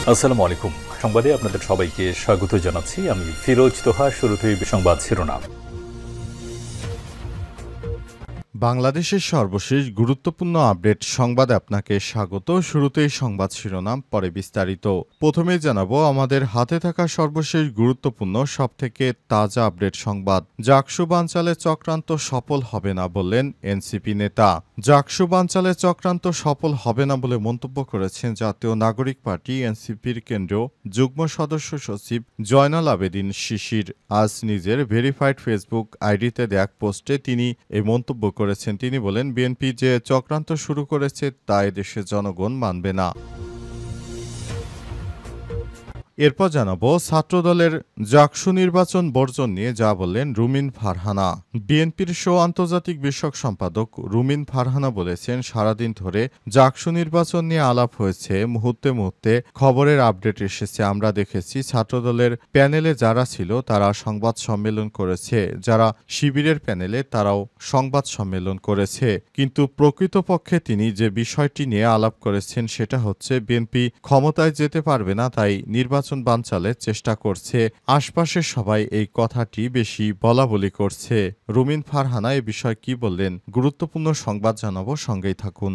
আসসালামু আলাইকুম। সংবাদে আপনাদের সবাইকে স্বাগত জানাচ্ছি। আমি ফিরোজ তোহা। শুরুতেই সংবাদ শিরোনাম। বাংলাদেশের সর্বশেষ গুরুত্বপূর্ণ আপডেট সংবাদে আপনাকে স্বাগত। শুরুতেই সংবাদ শিরোনাম, পরে বিস্তারিত। প্রথমেই জানাবো আমাদের হাতে থাকা সর্বশেষ গুরুত্বপূর্ণ সবথেকে তাজা আপডেট সংবাদ। জাকসু বানচালে চক্রান্ত সফল হবে না বললেন এনসিপি নেতা। জাকসু বানচালে চক্রান্ত সফল হবে না বলে মন্তব্য করেছেন জাতীয় নাগরিক পার্টি এনসিপির কেন্দ্রীয় যুগ্ম সদস্য সচিব জয়নাল আবেদীন শিশির। আজ নিজের ভেরিফাইড ফেসবুক আইডিতে দেয়া এক পোস্টে তিনি এই মন্তব্য করেছেন। তিনি বলেন, বিএনপি যে চক্রান্ত শুরু করেছে তা এদেশের জনগণ মানবে না। এরপর জানাবো ছাত্রদলের জাকসু নির্বাচন বর্জন নিয়ে যা বললেন রুমিন ফারহানা। বিএনপির আন্তর্জাতিক বিষয়ক সম্পাদক রুমিন ফারহানা বলেছেন, সারাদিন ধরে জাকসু নির্বাচন নিয়ে আলাপ হয়েছে, মুহূর্তে মুহূর্তে খবরের আপডেট এসেছে। আমরা দেখেছি ছাত্রদলের প্যানেলে যারা ছিল তারা সংবাদ সম্মেলন করেছে, যারা শিবিরের প্যানেলে তারাও সংবাদ সম্মেলন করেছে। কিন্তু প্রকৃতপক্ষে তিনি যে বিষয়টি নিয়ে আলাপ করেছেন সেটা হচ্ছে বিএনপি ক্ষমতায় যেতে পারবে না, তাই নির্বাচন বানচালের চেষ্টা করছে। আশপাশের সবাই এই কথাটি বেশি বলাবলি করছে। রুমিন ফারহানা এ বিষয়ে কি বললেন, গুরুত্বপূর্ণ সংবাদ জানাবো, সঙ্গেই থাকুন।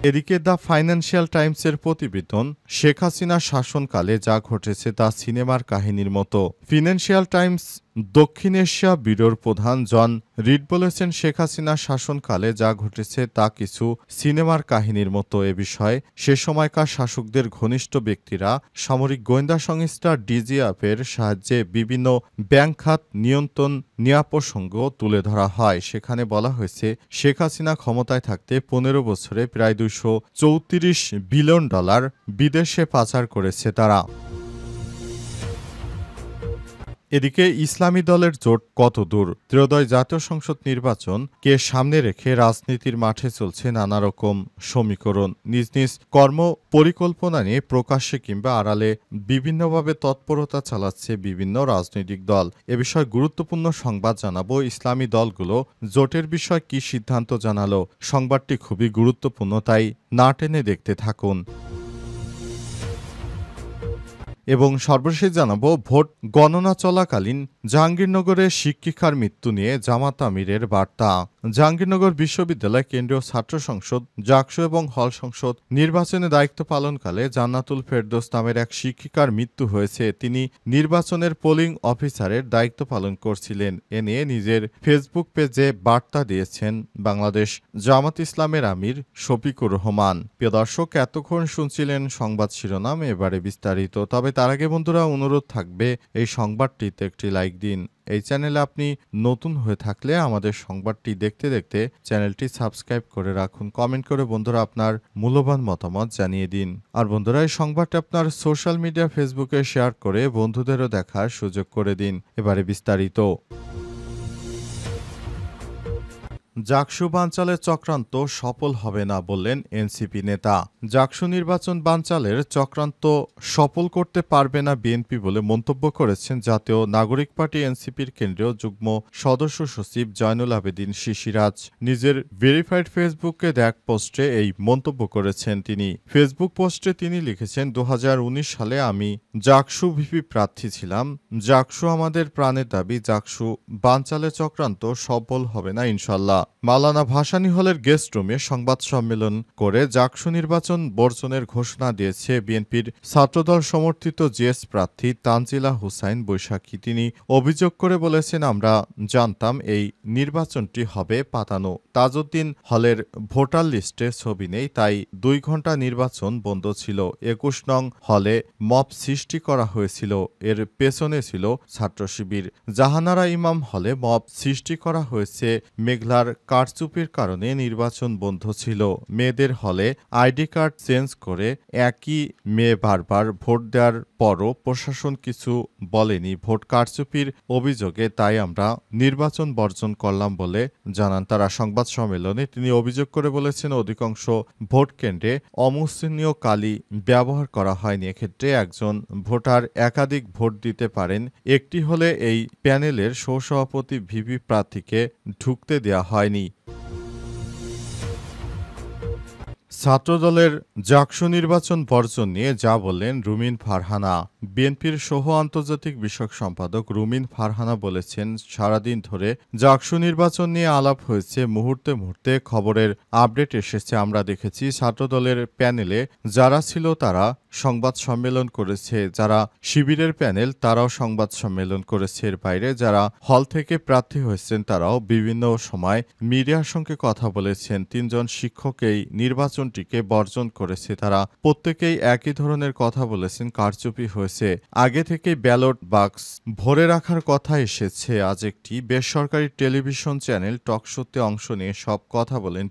এদিকে দ্য ফাইন্যান্সিয়াল টাইমসের প্রতিবেদন, শেখ হাসিনার শাসনকালে যা ঘটেছে তা সিনেমার কাহিনীর মতো। ফিনান্সিয়াল টাইমস দক্ষিণ এশিয়া ব্যুরোর প্রধান জন রিড বলেছেন, শেখ হাসিনার শাসনকালে যা ঘটেছে তা কিছু সিনেমার কাহিনীর মতো। এ বিষয়ে সে সময়কার শাসকদের ঘনিষ্ঠ ব্যক্তিরা সামরিক গোয়েন্দা সংস্থা ডিজিএফের সাহায্যে বিভিন্ন ব্যাংক খাত নিয়ন্ত্রণ নেওয়া প্রসঙ্গ তুলে ধরা হয়। সেখানে বলা হয়েছে, শেখ হাসিনা ক্ষমতায় থাকতে 15 বছরে প্রায় $234 বিলিয়ন বিদেশে পাচার করেছে তারা। এদিকে ইসলামী দলের জোট কত দূর? ত্রয়োদশ জাতীয় সংসদ নির্বাচনকে সামনে রেখে রাজনীতির মাঠে চলছে নানা রকম সমীকরণ। নিজ নিজ কর্ম পরিকল্পনা নিয়ে প্রকাশ্যে কিংবা আড়ালে বিভিন্নভাবে তৎপরতা চালাচ্ছে বিভিন্ন রাজনৈতিক দল। এ বিষয়ে গুরুত্বপূর্ণ সংবাদ জানাবো। ইসলামী দলগুলো জোটের বিষয়ে কি সিদ্ধান্ত জানালো? সংবাদটি খুবই গুরুত্বপূর্ণ, তাই না টেনে দেখতে থাকুন। এবং সর্বশেষ জানাবো, ভোট গণনা চলাকালীন জাহাঙ্গীরনগরের শিক্ষিকার মৃত্যু নিয়ে জামাত আমিরের বার্তা। জাহাঙ্গীরনগর বিশ্ববিদ্যালয় কেন্দ্রীয় ছাত্র সংসদ জাকসু এবং হল সংসদ নির্বাচনে দায়িত্ব পালনকালে জান্নাতুল ফেরদৌস নামের এক শিক্ষিকার মৃত্যু হয়েছে। তিনি নির্বাচনের পোলিং অফিসারের দায়িত্ব পালন করছিলেন। এ নিয়ে নিজের ফেসবুক পেজে বার্তা দিয়েছেন বাংলাদেশ জামাত ইসলামের আমির শফিকুর রহমান। প্রিয় দর্শক, এতক্ষণ শুনছিলেন সংবাদ শিরোনাম, এবারে বিস্তারিত। তবে তার আগে বন্ধুরা, অনুরোধ থাকবে এই সংবাদটিতে একটি লাইক দিন। এই চ্যানেলে আপনি নতুন হয়ে থাকলে আমাদের সংবাদটি দেখতে দেখতে চ্যানেলটি সাবস্ক্রাইব করে রাখুন। কমেন্ট করে বন্ধুরা আপনার মূল্যবান মতামত জানিয়ে দিন। আর বন্ধুরা, এই সংবাদটি আপনার সোশ্যাল মিডিয়া ফেসবুকে শেয়ার করে বন্ধুদেরও দেখার সুযোগ করে দিন। এবারে বিস্তারিত। জাকসু বানচালের চক্রান্ত সফল হবে না বললেন এনসিপি নেতা। জাকসু নির্বাচন বানচালের চক্রান্ত সফল করতে পারবে না বিএনপি বলে মন্তব্য করেছেন জাতীয় নাগরিক পার্টি এনসিপির কেন্দ্রীয় যুগ্ম সদস্য সচিব জয়নুল আবেদীন শিশিরাজ। নিজের ভেরিফাইড ফেসবুকে দেয়া এক পোস্টে এই মন্তব্য করেছেন তিনি। ফেসবুক পোস্টে তিনি লিখেছেন, 2019 সালে আমি জাকসু ভিপি প্রার্থী ছিলাম। জাকসু আমাদের প্রাণের দাবি। জাকসু বানচালের চক্রান্ত সফল হবে না ইনশাল্লাহ। মাওলানা ভাসানী হলের গেস্ট রুমে সংবাদ সম্মেলন করে জাকসু নির্বাচন বর্জনের ঘোষণা দিয়েছে বিএনপির ছাত্রদল সমর্থিত জিএস প্রার্থী তানজিলা হুসাইন বৈশাখী। তিনি অভিযোগ করে বলেছেন, আমরা জানতাম এই নির্বাচনটি হবে পাতানো। তাজউদ্দিন হলের ভোটার লিস্টে ছবি নেই, তাই 2 ঘন্টা নির্বাচন বন্ধ ছিল। 21 নং হলে মব সৃষ্টি করা হয়েছিল, এর পেছনে ছিল ছাত্র শিবির। জাহানারা ইমাম হলে মব সৃষ্টি করা হয়েছে, মেঘলার কারচুপির কারণে নির্বাচন বন্ধ ছিল। মেয়েদের হলে আইডি কার্ড চেঞ্জ করে একই মেয়ে বারবার ভোট দেওয়ার পরও প্রশাসন কিছু বলেনি ভোট কারচুপির অভিযোগে, তাই আমরা নির্বাচন বর্জন করলাম বলে জানান তারা সংবাদ সম্মেলনে। তিনি অভিযোগ করে বলেছেন, অধিকাংশ ভোট কেন্দ্রে অমুসলিমীয় কালি ব্যবহার করা হয়নি। এক্ষেত্রে একজন ভোটার একাধিক ভোট দিতে পারেন। একটি হলে এই প্যানেলের সহসভাপতি ভিপি প্রার্থীকে ঢুকতে দেয়া হয়নি। ছাত্রদলের জাকসু নির্বাচন বর্জন নিয়ে যা বললেন রুমিন ফারহানা। বিএনপির সহ আন্তর্জাতিক বিষয়ক সম্পাদক রুমিন ফারহানা বলেছেন, সারাদিন ধরে জাকসু নির্বাচন নিয়ে আলাপ হয়েছে, মুহূর্তে মুহূর্তে খবরের আপডেট এসেছে। আমরা দেখেছি ছাত্রদলের প্যানেলে যারা ছিল তারা সংবাদ সম্মেলন করেছে, যারা শিবিরের প্যানেল তারাও সংবাদ সম্মেলন করেছে। এর বাইরে যারা হল থেকে প্রার্থী হয়েছেন তারাও বিভিন্ন সময় মিডিয়ার সঙ্গে কথা বলেছেন। ৩ জন শিক্ষক এই নির্বাচনটিকে বর্জন করেছে। তারা প্রত্যেকেই একই ধরনের কথা বলেছেন, কারচুপি হয়েছে। আগে থেকেই ব্যালট বাক্স ভরে রাখার কথা এসেছে। আজ একটি বেসরকারি টেলিভিশন চ্যানেল টকশোতে অংশ নিয়ে সব কথা বলেন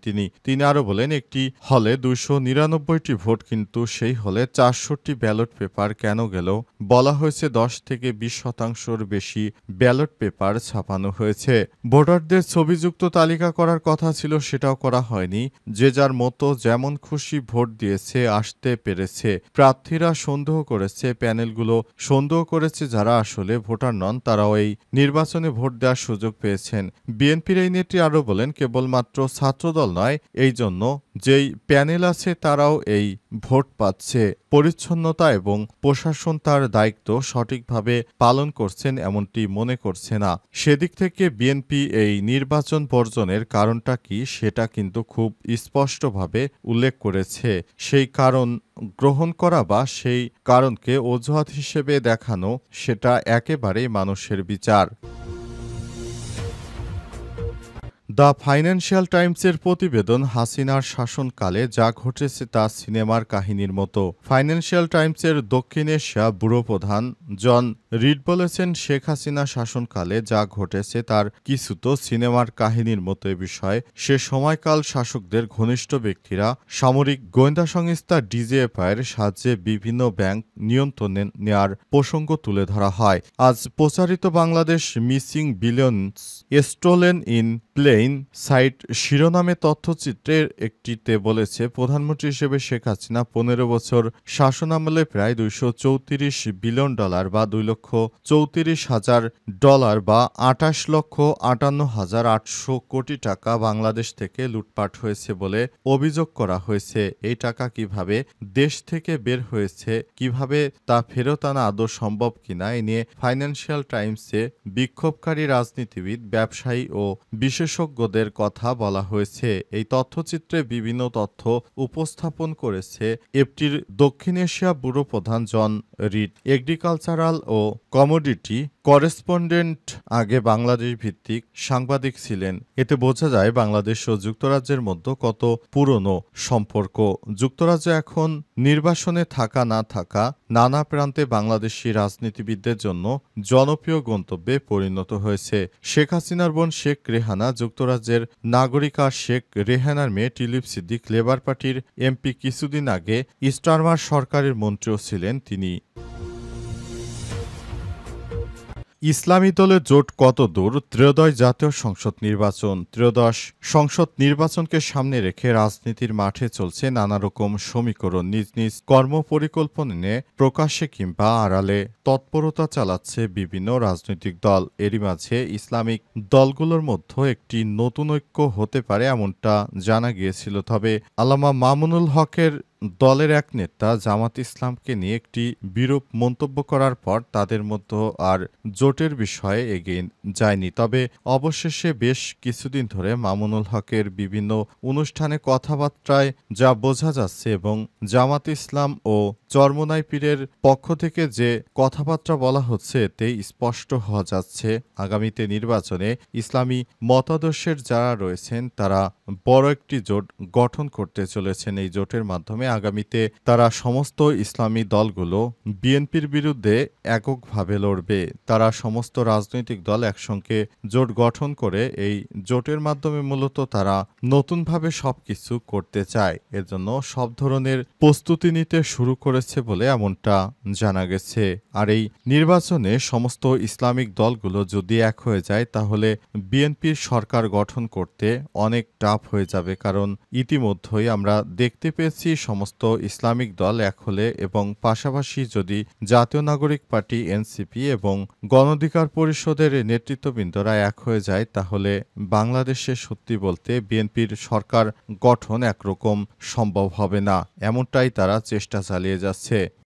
তিনি আরো বলেন, একটি হলে 299টি ভোট, কিন্তু সেই হলে 400টি ব্যালট পেপার কেন গেল? বলা হয়েছে 10 থেকে 20% বেশি ব্যালট পেপার ছাপানো হয়েছে। ভোটারদের ছবিযুক্ত তালিকা করার কথা ছিল, সেটাও করা হয়নি। যে যার মতো যেমন খুশি ভোট দিয়েছে, আসতে পেরেছে। প্রার্থীরা সন্দেহ করেছে, প্যানেলগুলো সন্দেহ করেছে যারা আসলে ভোটার নন তারাও এই নির্বাচনে ভোট দেওয়ার সুযোগ পেয়েছেন। বিএনপির এই নেত্রী আরও বলেন, কেবলমাত্র ছাত্রদল নয়, এই জন্য যেই প্যানেল আছে তারাও এই ভোট পাচ্ছে। পরিচ্ছন্নতা এবং প্রশাসন তার দায়িত্ব সঠিকভাবে পালন করছেন এমনটি মনে করছে না। সেদিক থেকে বিএনপি এই নির্বাচন বর্জনের কারণটা কি সেটা কিন্তু খুব স্পষ্টভাবে উল্লেখ করেছে। সেই কারণ গ্রহণ করা বা সেই কারণকে অজুহাত হিসেবে দেখানো সেটা একেবারেই মানুষের বিচার। দ্য ফাইন্যান্সিয়াল টাইমসের প্রতিবেদন, হাসিনার শাসনকালে যা ঘটেছে তা সিনেমার কাহিনীর মতো। ফাইন্যান্সিয়াল টাইমসের দক্ষিণ এশিয়া ব্যুরো প্রধান জন রিড বলেছেন, শেখ হাসিনা শাসনকালে যা ঘটেছে তার কিছু তো সিনেমার কাহিনীর মতো। এ বিষয়ে সে সময়কাল শাসকদের ঘনিষ্ঠ ব্যক্তিরা সামরিক গোয়েন্দা সংস্থা ডিজিএফআইয়ের সাহায্যে বিভিন্ন ব্যাংক নিয়ন্ত্রণে নেয়ার প্রসঙ্গ তুলে ধরা হয়। আজ প্রচারিত Bangladesh missing billions stolen in plain sight শিরোনামে তথ্যচিত্রের একটিতে বলেছে, প্রধানমন্ত্রী হিসেবে শেখ হাসিনা 15 বছর শাসনামলে প্রায় $234 বিলিয়ন বা $2,34,000 বা 28,58,800 কোটি টাকা বাংলাদেশ থেকে লুটপাট হয়েছে বলে অভিযোগ করা হয়েছে। এই টাকা কিভাবে দেশ থেকে বের হয়েছে, কিভাবে তা ফেরত আনা আদৌ সম্ভব কিনা এ নিয়ে ফাইন্যান্সিয়াল টাইমসে বিক্ষোভকারী রাজনীতিবিদ, ব্যবসায়ী ও বিশেষজ্ঞদের কথা বলা হয়েছে। এই তথ্যচিত্রে বিভিন্ন তথ্য উপস্থাপন করেছে এফটির দক্ষিণ এশিয়া ব্যুরো প্রধান জন রিড। এগ্রিকালচারাল ও কমোডিটি করেসপন্ডেন্ট আগে বাংলাদেশ ভিত্তিক সাংবাদিক ছিলেন। এতে বোঝা যায় বাংলাদেশ ও যুক্তরাজ্যের মধ্যে কত পুরনো সম্পর্ক। যুক্তরাজ্য এখন নির্বাসনে থাকা না থাকা নানা প্রান্তে বাংলাদেশি রাজনীতিবিদদের জন্য জনপ্রিয় গন্তব্যে পরিণত হয়েছে। শেখ হাসিনার বোন শেখ রেহানা যুক্তরাজ্যের নাগরিকা। শেখ রেহানার মেয়ে টিলিপ সিদ্দিক লেবার পার্টির এমপি। কিছুদিন আগে স্টারমার সরকারের মন্ত্রীও ছিলেন তিনি। ইসলামী দলের জোট কত দূর? ত্রয়োদশ জাতীয় সংসদ নির্বাচন। ত্রয়োদশ সংসদ নির্বাচনকে সামনে রেখে রাজনীতির মাঠে চলছে নানা রকম সমীকরণ। নিজ নিজ কর্মপরিকল্পনা নিয়ে প্রকাশ্যে কিংবা আড়ালে তৎপরতা চালাচ্ছে বিভিন্ন রাজনৈতিক দল। এরই মাঝে ইসলামিক দলগুলোর মধ্যে একটি নতুন ঐক্য হতে পারে এমনটা জানা গিয়েছিল। তবে আল্লামা মামুনুল হকের দলের এক নেতা জামাত ইসলামকে নিয়ে একটি বিরূপ মন্তব্য করার পর তাদের মধ্যে আর জোটের বিষয়ে এগিয়ে যায়নি। তবে অবশেষে বেশ কিছুদিন ধরে মামুনুল হকের বিভিন্ন অনুষ্ঠানে কথাবার্তায় যা বোঝা যাচ্ছে এবং জামাত ইসলাম ও চরমোনাই পীরের পক্ষ থেকে যে কথাবার্তা বলা হচ্ছে এতে স্পষ্ট হওয়া যাচ্ছে আগামীতে নির্বাচনে ইসলামী মতাদর্শের যারা রয়েছেন তারা বড় একটি জোট গঠন করতে চলেছেন। এই জোটের মাধ্যমে আগামীতে তারা সমস্ত ইসলামী দলগুলো বিএনপির বিরুদ্ধে এককভাবে লড়বে। তারা সমস্ত রাজনৈতিক দল একসঙ্গে জোট গঠন করে এই জোটের মাধ্যমে মূলত তারা নতুনভাবে সবকিছু করতে চায়। এর জন্য সব ধরনের প্রস্তুতি নিতে শুরু করেছে বলে এমনটা জানা গেছে। আর এই নির্বাচনে সমস্ত ইসলামিক দলগুলো যদি এক হয়ে যায় তাহলে বিএনপির সরকার গঠন করতে অনেক টাফ হয়ে যাবে। কারণ ইতিমধ্যেই আমরা দেখতে পেয়েছি সমস্ত ইসলামিক দল এক হলে এবং পাশাপাশি যদি জাতীয় নাগরিক পার্টি এনসিপি এবং গণ অধিকার পরিষদের নেতৃত্ববৃন্দরা এক হয়ে যায় তাহলে বাংলাদেশে সত্যি বলতে বিএনপির সরকার গঠন একরকম সম্ভব হবে না, এমনটাই তারা চেষ্টা চালিয়ে যাচ্ছে।